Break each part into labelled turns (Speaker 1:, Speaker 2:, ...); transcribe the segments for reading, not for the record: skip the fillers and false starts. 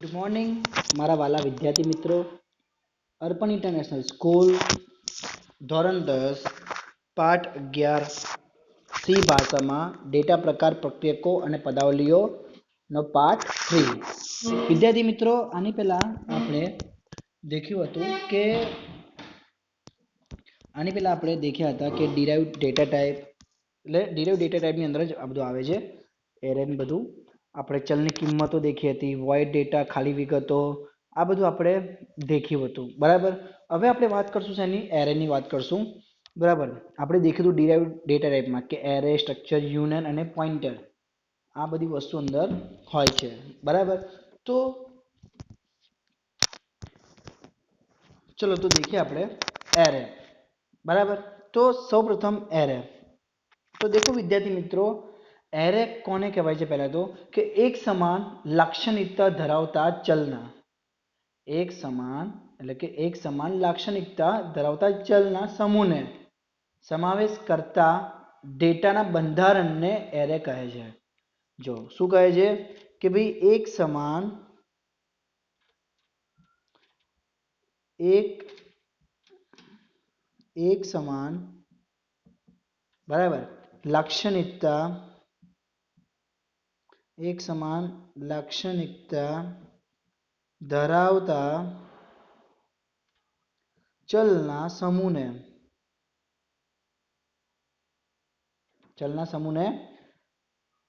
Speaker 1: Good morning મારા વાલા વિદ્યાર્થી મિત્રો. અર્પણ ઇન્ટરનેશનલ સ્કૂલ ધોરણ 10 પાઠ 11 સી ભાષામાં ડેટા પ્રકાર પ્રક્રિયકો અને પદાવલીઓનો પાઠ 3. વિદ્યાર્થી મિત્રો, આની પહેલા આપણે દેખ્યા હતા કે ડિરાઇવ ડેટા ટાઈપ, એટલે ડિરાઇવ ડેટા ટાઈપની અંદર જ આ બધું આવે છે. એરે ને બધું આપણે ચલની કિંમતો દેખી હતી, વોઇડ ડેટા, ખાલી વિગતો, આ બધું આપણે દેખ્યું હતું. બરાબર. હવે આપણે વાત કરશું શેની? એરેની વાત કરશું. બરાબર. આપણે દેખ્યું હતું ડિરાઇવ ડેટા ટાઈપમાં કે એરે, સ્ટ્રક્ચર, યુનિયન અને પોઇન્ટર, આ બધી વસ્તુ અંદર હોય છે. બરાબર. તો ચલો તો દેખીએ આપણે એરે. બરાબર. તો સૌપ્રથમ એરે. તો દેખો વિદ્યાર્થી મિત્રો, એરે કોને કહેવાય છે? પહેલા તો કે એક સમાન લાક્ષણિકતા ધરાવતા ચલના, એક સમાન લાક્ષણિકતા ધરાવતા ચલના સમૂહને સમાવેશ કરતા ડેટાના બંધારણને એરે કહે છે. જો શું કહે છે કે ભાઈ એક સમાન બરાબર લાક્ષણિકતા ધરાવતા ચલના સમૂહને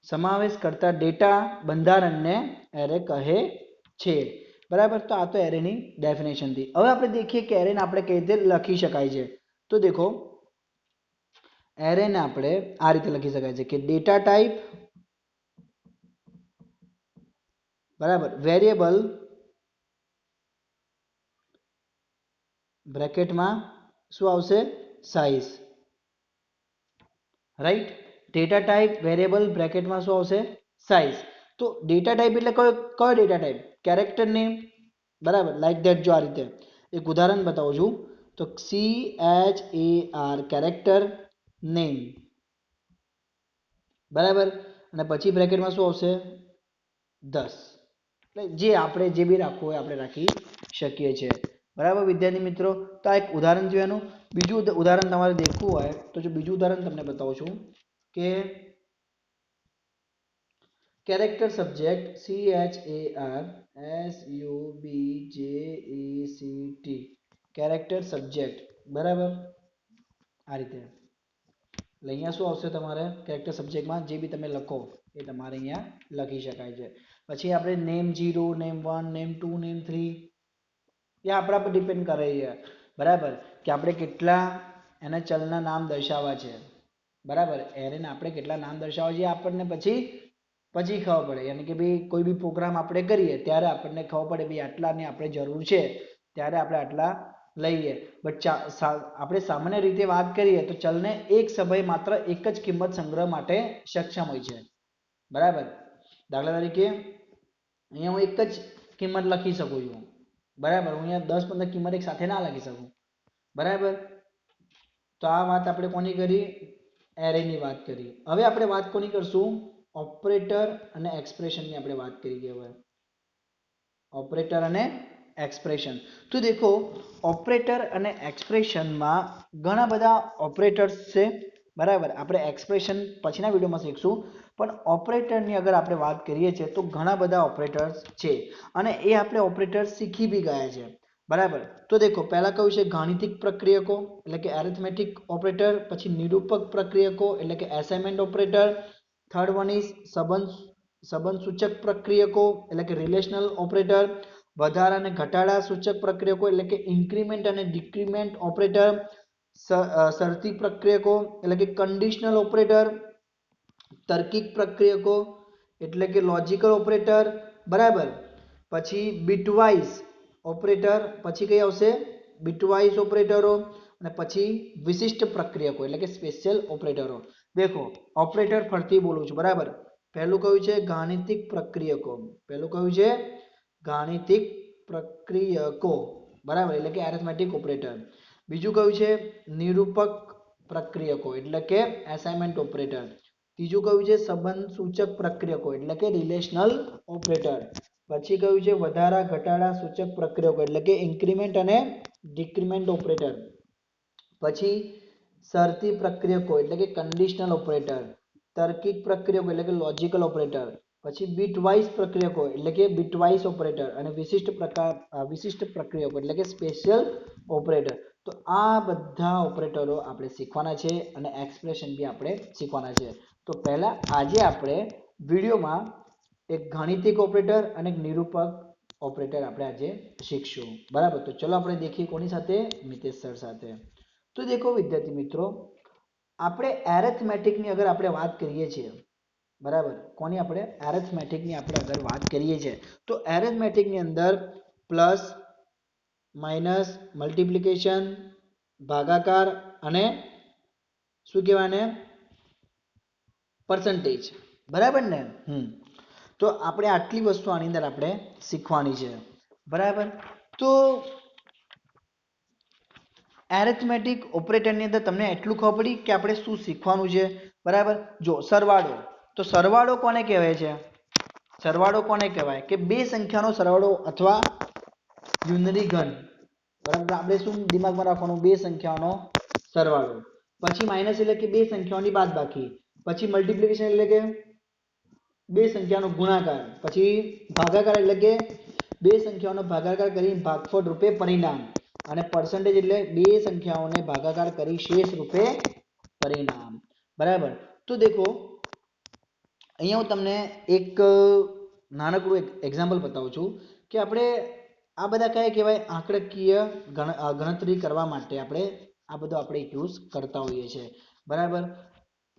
Speaker 1: સમાવેશ કરતા ડેટા બંધારણને એરે કહે છે. બરાબર. તો આ તો એરેની ડેફિનેશન થી. હવે આપણે દેખીએ કે એરેને આપણે કઈ રીતે લખી શકાય છે. તો દેખો, એરેને આપણે આ રીતે લખી શકાય છે કે ડેટા ટાઈપ બરાબર વેરિયેબલ બ્રેકેટમાં શું આવશે? Size. Right. Data type variable બ્રેકેટમાં શું આવશે? સાઇઝ. તો ડેટા ટાઈપ એટલે કયો ડેટા ટાઈપ? Character name. બરાબર. Like that. જો આ રીતે એક ઉદાહરણ બતાવું છું. તો CHAR કેરેક્ટર નેમ. બરાબર. અને પછી બ્રેકેટમાં શું આવશે? 10. એટલે જે બી રાખવું હોય આપણે રાખી શકીએ છીએ. બરાબર વિદ્યાર્થી મિત્રો. તો આ એક ઉદાહરણ જોવાનું. બીજું ઉદાહરણ તમારે દેખવું હોય તો જો બીજું ઉદાહરણ તમને બતાવું છું કે character subject CHARSUBJECT character subject. બરાબર. આ રીતે એટલે અહીંયા શું આવશે? તમારે કેરેક્ટર સબ્જેક્ટમાં જે બી તમે લખો એ તમારે અહીંયા લખી શકાય છે. પછી આપણે નેમ 0, નેમ 1, નેમ 2, નેમ 3 એ આપણા પર ડિપેન્ડ કરે છે. બરાબર. કે આપણે કેટલા એના ચલના નામ દર્શાવવા છે. બરાબર. એરેને આપણે કેટલા નામ દર્શાવવા છે આપણને પછી ખબર પડે. યાની કે ભાઈ કોઈ બી પ્રોગ્રામ આપણે કરીએ ત્યારે આપણને ખબર પડે ભાઈ આટલાની આપણે જરૂર છે, ત્યારે આપણે આટલા લઈએ. બટ આપણે સામાન્ય રીતે વાત કરીએ તો ચલને એક સમયે માત્ર એક જ કિંમત સંગ્રહ માટે સક્ષમ હોય છે. બરાબર. દાખલા તરીકે અહીંયા હું એક જ કિંમત લખી શકું છું. બરાબર. હું અહીંયા 10-15 કિંમત એક સાથે ના લખી શકું. બરાબર. તો આ વાત આપણે કોની કરી? એરેની વાત કરી. હવે આપણે વાત કોની કરશું? ઓપરેટર અને એક્સપ્રેશનની આપણે વાત કરી. હવે ઓપરેટર અને એક્સપ્રેશન. તો દેખો, ઓપરેટર અને એક્સપ્રેશનમાં ઘણા બધા ઓપરેટર્સ છે. બરાબર. આપણે એક્સપ્રેશન પછીના વિડીયોમાં શીખશું. પણ ઓપરેટરની અગર આપણે વાત કરીએ છીએ તો ઘણા બધા ઓપરેટર્સ છે અને એ આપણે ઓપરેટર શીખી બી ગયા છે. બરાબર. તો દેખો, પહેલા કયું છે? ગાણિતિક પ્રક્રિયકો એટલે કે એરિથમેટિક ઓપરેટર. પછી નિરૂપક પ્રક્રિયકો એટલે કે assignment operator. Third one is સંબંધ સૂચક પ્રક્રિયકો એટલે કે રિલેશનલ ઓપરેટર. વધારા અને ઘટાડા સૂચક પ્રક્રિયકો એટલે કે ઇન્ક્રીમેન્ટ અને ડિક્રીમેન્ટ ઓપરેટર. શરતી પ્રક્રિયકો એટલે કે કંડિશનલ ઓપરેટર. તાર્કિક પ્રક્રિયકો એટલે કે લોજિકલ ઓપરેટર. બરાબર. પછી બીટવાઇઝ ઓપરેટર. પછી કઈ આવશે? બીટવાઇઝ ઓપરેટરો. અને પછી વિશિષ્ટ પ્રક્રિયકો એટલે કે સ્પેશિયલ ઓપરેટરો. દેખો, ઓપરેટર ફરતી બોલું છું. બરાબર. પહેલું કયું છે? ગાણિતિક પ્રક્રિયકો. પહેલું કયું છે? ગાણિતિક પ્રક્રિયકો. બરાબર. એટલે કે એરિથમેટિક ઓપરેટર. બીજું કયું છે? નિરૂપક પ્રક્રિયકો એટલે કે એસાઇનમેન્ટ ઓપરેટર. ત્રીજું કયું છે? સંબંધ સૂચક પ્રક્રિયકો એટલે કે રિલેશનલ ઓપરેટર. પછી કયું છે વધારા ઘટાડા સૂચક પ્રક્રિયકો એટલે કે ઇન્ક્રીમેન્ટ અને ડિક્રીમેન્ટ ઓપરેટર, પછી શરતી પ્રક્રિયકો એટલે કે કંડિશનલ ઓપરેટર, તાર્કિક પ્રક્રિયકો એટલે કે લોજિકલ ઓપરેટર, પછી બીટવાઇઝ પ્રક્રિયકો એટલે કે બીટવાઇઝ ઓપરેટર અને વિશિષ્ટ પ્રક્રિયકો એટલે કે સ્પેશિયલ ઓપરેટર. તો આ બધા ઓપરેટરો આપણે શીખવાના છે અને એક્સપ્રેશન બી આપણે શીખવાના છે. તો પહેલા આજે આપણે વિડીયોમાં એક ગાણિતિક ઓપરેટર અને એક નિરૂપક ઓપરેટર આપણે આજે શીખશું. બરાબર, તો ચલો આપણે દેખીએ કોની સાથે, મિતેશ સર સાથે. તો દેખો વિદ્યાર્થી મિત્રો, આપણે એરેથમેટિકની અગર આપણે વાત કરીએ છીએ, બરાબર, કોની આપણે એરેથમેટિકની આપણે અગર વાત કરીએ છીએ, તો એરેથમેટિકની અંદર પ્લસ માઇનસ મલ્ટીપ્લિકેશન ભાગાકાર અને શું કહેવાય ને પર્સન્ટેજ, બરાબર ને. તો આપણે આટલી વસ્તુ આની અંદર આપણે શીખવાની છે. બરાબર, તો એરેથમેટિક ઓપરેટરની અંદર તમને એટલું ખબર પડી કે આપણે શું શીખવાનું છે. બરાબર, જો સરવાળો, તો સરવાળો કોને કહેવાય છે, સરવાળો કોને કહેવાય કે બે સંખ્યાનો સરવાળો અથવા યુનરી ઘન. બરાબર, આપણે શું દિમાગમાં રાખવાનું, બે સંખ્યાઓનો સરવાળો. પછી માઇનસ એટલે કે બે સંખ્યાઓની બાદબાકી. પછી મલ્ટીપ્લિકેશન એટલે કે બે સંખ્યાનો ગુણાકાર. પછી ભાગાકાર એટલે કે બે સંખ્યાઓનો ભાગાકાર કરી ભાગફળ રૂપે પરિણામ. અને પર્સન્ટેજ એટલે બે સંખ્યાઓને ભાગાકાર કરી શેષ રૂપે પરિણામ. બરાબર, તો દેખો અહીંયા હું તમને એક નાનકડું એક એક્ઝામ્પલ બતાવું છું કે આપણે આ બધા કયા કહેવાય, આંકડાકીય ગણતરી કરવા માટે આપણે આ બધું આપણે યુઝ કરતા હોઈએ છીએ. બરાબર,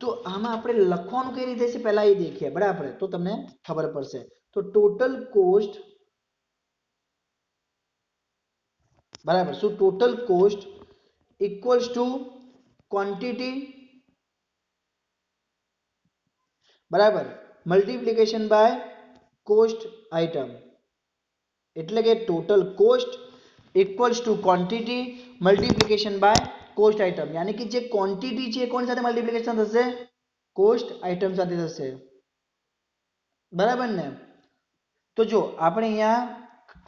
Speaker 1: તો આમાં આપણે લખવાનું કઈ રીતે છે પહેલા એ દેખીએ. બરાબર, તો તમને ખબર પડશે. તો ટોટલ કોસ્ટ, બરાબર, so total cost equals to quantity, બરાબર, મલ્ટીપ્લિકેશન બાય કોસ્ટ આઇટમ. એટલે કે total cost equals to quantity multiplication by cost item. યાની કે જે ક્વોન્ટિટી છે કોની સાથે મલ્ટીપ્લિકેશન થશે, કોસ્ટ આઇટમ સાથે થશે. બરાબર ને. તો જો આપણે અહીંયા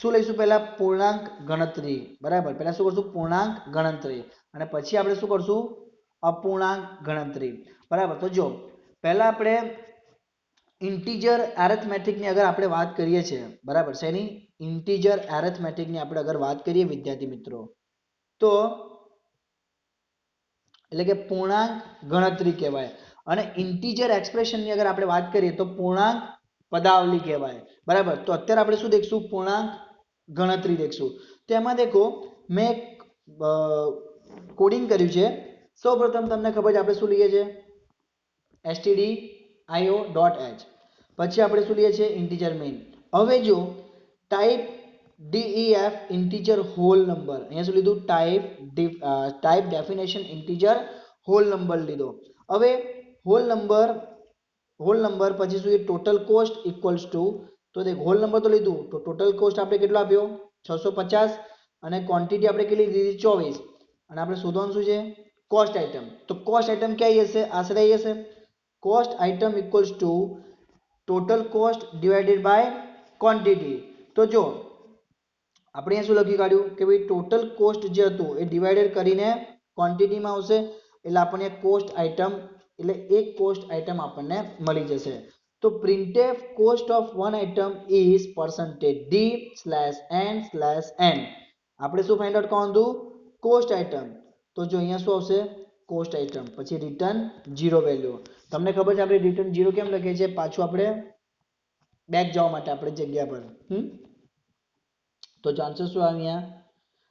Speaker 1: શું લઈશું, પહેલા પૂર્ણાંક ગણતરી. બરાબર, પહેલા શું કરશું, પૂર્ણાંક ગણતરી, અને પછી આપણે શું કરશું, અપૂર્ણાંક ગણતરી. બરાબર, તો જો પહેલા આપણે ઇન્ટીજર એરેથમેટિકની અગર આપણે વાત કરીએ છીએ, બરાબર, શેની, ઇન્ટીજર એરેથમેટિકની આપણે અગર વાત કરીએ વિદ્યાર્થી મિત્રો, તો એટલે કે પૂર્ણાંક ગણતરી કહેવાય. અને ઇન્ટીજર એક્સપ્રેશનની અગર આપણે વાત કરીએ તો પૂર્ણાંક પદાવલી કહેવાય. બરાબર, તો અત્યારે આપણે શું દેખશું, પૂર્ણાંક ગણતરી દેખશું. તેમાં દેખો મેં કોડિંગ કર્યું છે. સૌપ્રથમ તમને ખબર છે આપણે શું લઈએ છીએ, stdio.h. પછી આપણે શું લઈએ છીએ, ઇન્ટીજર મેઇન. હવે જો type def integer whole number, અહીંયા શું લીધું, type definition integer whole number લીધો. હવે હોલ નંબર પછી શું, ટોટલ કોસ્ટ ઇક્વલ્સ ટુ, તો દેખ હોલ નંબર તો લીધું, તો ટોટલ કોસ્ટ આપણે કેટલો આપ્યો 650, અને ક્વોન્ટિટી આપણે કેટલી લીધી 24, અને આપણે શોધવાનું શું છે, કોસ્ટ આઇટમ. તો કોસ્ટ આઇટમ ક્યાં હશે, આશરે આવી હશે. Cost item equals to total cost divided by quantity. તો જો આપણે અહીંયા શું લખી કાઢ્યું કે ભાઈ ટોટલ કોસ્ટ જે હતું એ ડિવાઇડેડ કરીને ક્વોન્ટિટીમાં આવશે, એટલે આપણને કોસ્ટ આઇટમ એટલે એક કોસ્ટ આઇટમ આપણને મળી જશે. તો printf cost of one item is percentage d/n/n. આપણે શું ફાઇન્ડ આઉટ કરવાનું હતું, કોસ્ટ આઇટમ. તો જો અહીંયા શું આવશે, કોસ્ટ આઇટમ, પછી રિટર્ન 0 વેલ્યુ. તમને ખબર છે આપણે રિટર્ન 0 કેમ લખીએ છીએ, પાછું આપણે બેક જવા માટે આપણે જગ્યા પર. તો ચાન્સીસ શું અહીંયા,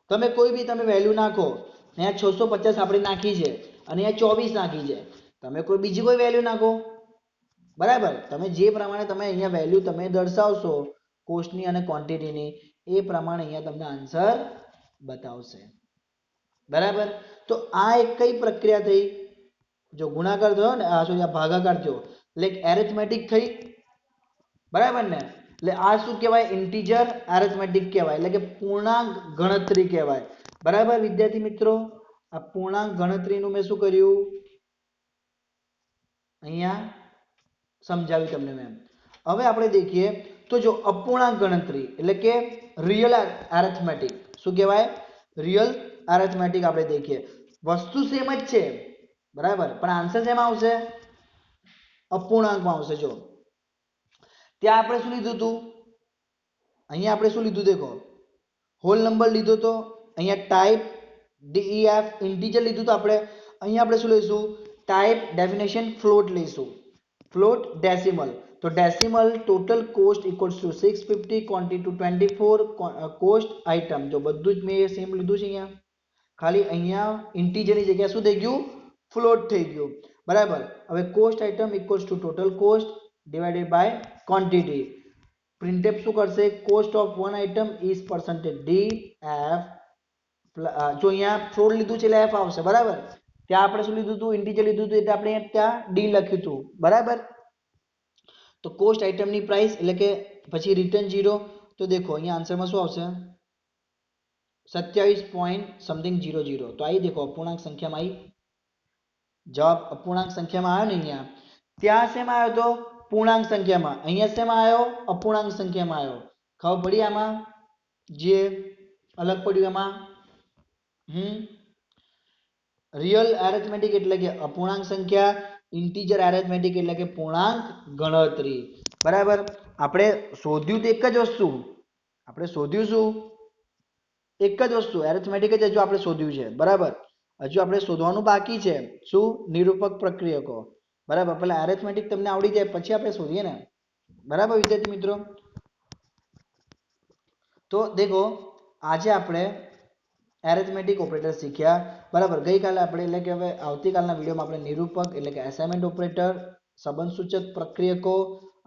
Speaker 1: તમે કોઈ બી તમે વેલ્યુ નાખો, અહીંયા 650 આપણે નાખી છે અને અહીંયા 24 નાખી છે, તમે કોઈ બીજી કોઈ વેલ્યુ નાખો. બરાબર, તમે જે પ્રમાણે તમે અહીંયા વેલ્યુ તમે દર્શાવશો કોસ્ટની અને ક્વોન્ટિટીની, એ પ્રમાણે અહીંયા તમને આન્સર બતાવશે. બરાબર, તો આ એક કઈ પ્રક્રિયા થઈ, જો ગુણાકાર થયો ને, આ ભાગાકાર થયો એટલે એરિથમેટિક થઈ. બરાબર ને, એટલે આ શું કહેવાય, ઇન્ટીજર એરિથમેટિક કહેવાય, એટલે કે પૂર્ણાંક ગણતરી કહેવાય. બરાબર વિદ્યાર્થી મિત્રો, આ પૂર્ણાંક ગણતરીનું મેં શું કર્યું, અહીંયા સમજાવ્યું તમને મેં. હવે આપણે દેખીએ તો તો જો અપૂર્ણાંક ગણતરી એટલે કે રિયલ એરેથમેટિક, શું કહેવાય? રિયલ એરેથમેટિક આપણે દેખીએ, વસ્તુ સેમ જ છે બરાબર, પણ આન્સર શેમાં આવશે? અપૂર્ણાંકમાં આવશે. જો ત્યાં આપણે શું લીધું હતું? અહીંયા આપણે શું લીધું દેખો, હોલ નંબર લીધો તો, અહીંયા ટાઈપ DEF ઇન્ટીજર લીધું તો આપણે, અહીંયા આપણે શું લઈશું? ટાઈપ ડેફિનેશન ફ્લોટ લઈશું, ફ્લોટ ડેસિમલ. તો decimal total cost equals to 650, quantity to 24, cost item. જો બધું જ મેં સેમ લીધું છે અહીંયા, ખાલી અહીંયા ઇન્ટીજરની જગ્યાએ શું થઈ ગયું? ફ્લોટ થઈ ગયું બરાબર. હવે cost item equals to total cost divided by quantity. Printf શું કરશે? Cost of one item is percentage DF. જો અહીંયા ફ્લોટ લીધું છે એટલે F આવશે બરાબર. ત્યાં આપણે શું લીધું હતું? ઇન્ટીજર લીધું હતું એટલે આપણે ત્યાં D લખ્યું હતું બરાબર. તો કોસ્ટ આઇટમની પ્રાઇસ એટલે કે પછી રિટર્ન 0. તો દેખો અહીંયા આન્સરમાં શું આવશે? 27 પોઈન્ટ સમથિંગ 00. તો અહીં દેખો અપૂર્ણાંક સંખ્યામાં આવી, જવાબ અપૂર્ણાંક સંખ્યામાં આવ્યો ને અહીંયા. ત્યાં શેમાં આવ્યો તો? પૂર્ણાંક સંખ્યામાં. અહીંયા શેમાં આવ્યો? અપૂર્ણાંક સંખ્યામાં આવ્યો. ખબર પડી આમાં જે અલગ પડ્યું એમાં? રિયલ એરેથમેટિક એટલે કે અપૂર્ણાંક સંખ્યા, ઇન્ટીજર એરેથમેટિક એટલે કે પૂર્ણાંક ગણતરી બરાબર. આપણે શોધ્યું તો એક જ વસ્તુ, આપણે શોધ્યું શું? એક જ વસ્તુ એરેથમેટિક જ હજુ આપણે શોધ્યું છે બરાબર. હજુ આપણે શોધવાનું બાકી છે. શું? નિરૂપક પ્રક્રિયકો બરાબર. પેલા એરેથમેટિક તમને આવડી જાય પછી આપણે શોધીએ ને બરાબર વિદ્યાર્થી મિત્રો. તો દેખો આજે આપણે એરેથમેટિક ઓપરેટર શીખ્યા બરાબર. ગઈકાલે આપણે એટલે કે હવે આવતીકાલના વિડીયોમાં આપણે નિરૂપક એટલે કે અસાઇનમેન્ટ ઓપરેટર, સંબંધ સૂચક પ્રક્રિયકો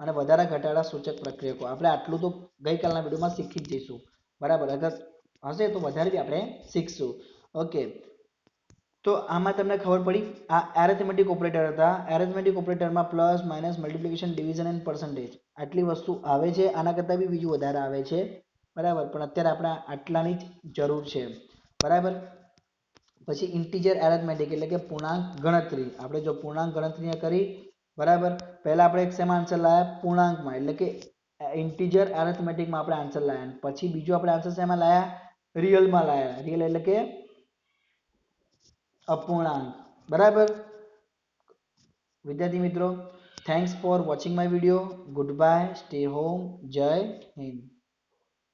Speaker 1: અને વધારા ઘટાડા સૂચક પ્રક્રિયકો આપણે આટલું તો ગઈકાલના વિડીયોમાં શીખી જ જઈશું બરાબર. અગર હશે તો વધારે બી આપણે શીખશું. ઓકે, તો આમાં તમને ખબર પડી આ એરેથમેટિક ઓપરેટર હતા. એરેથમેટિક ઓપરેટરમાં plus, minus, multiplication, division and percentage આટલી વસ્તુ આવે છે. આના કરતાં બી બીજું વધારે આવે છે બરાબર, પણ અત્યારે આપણે આટલાની જ જરૂર છે બરાબર. પછી ઇન્ટીજર એરેથમેટિક એટલે કે પૂર્ણાંક ગણતરી. આપણે જો પૂર્ણાંક ગણતરી કરી બરાબર, પહેલા આપણે એક શેમાં આન્સર લાયા? પૂર્ણાંકમાં એટલે કે ઇન્ટીજર એરેથમેટિકમાં આપણે આન્સર લાયા. પછી બીજું આપણે આન્સર શેમાં લાયા? રિયલમાં લાયા. રિયલ એટલે કે અપૂર્ણાંક બરાબર. વિદ્યાર્થી મિત્રો, thanks for watching my video. Good bye, stay home, જય હિન્દ.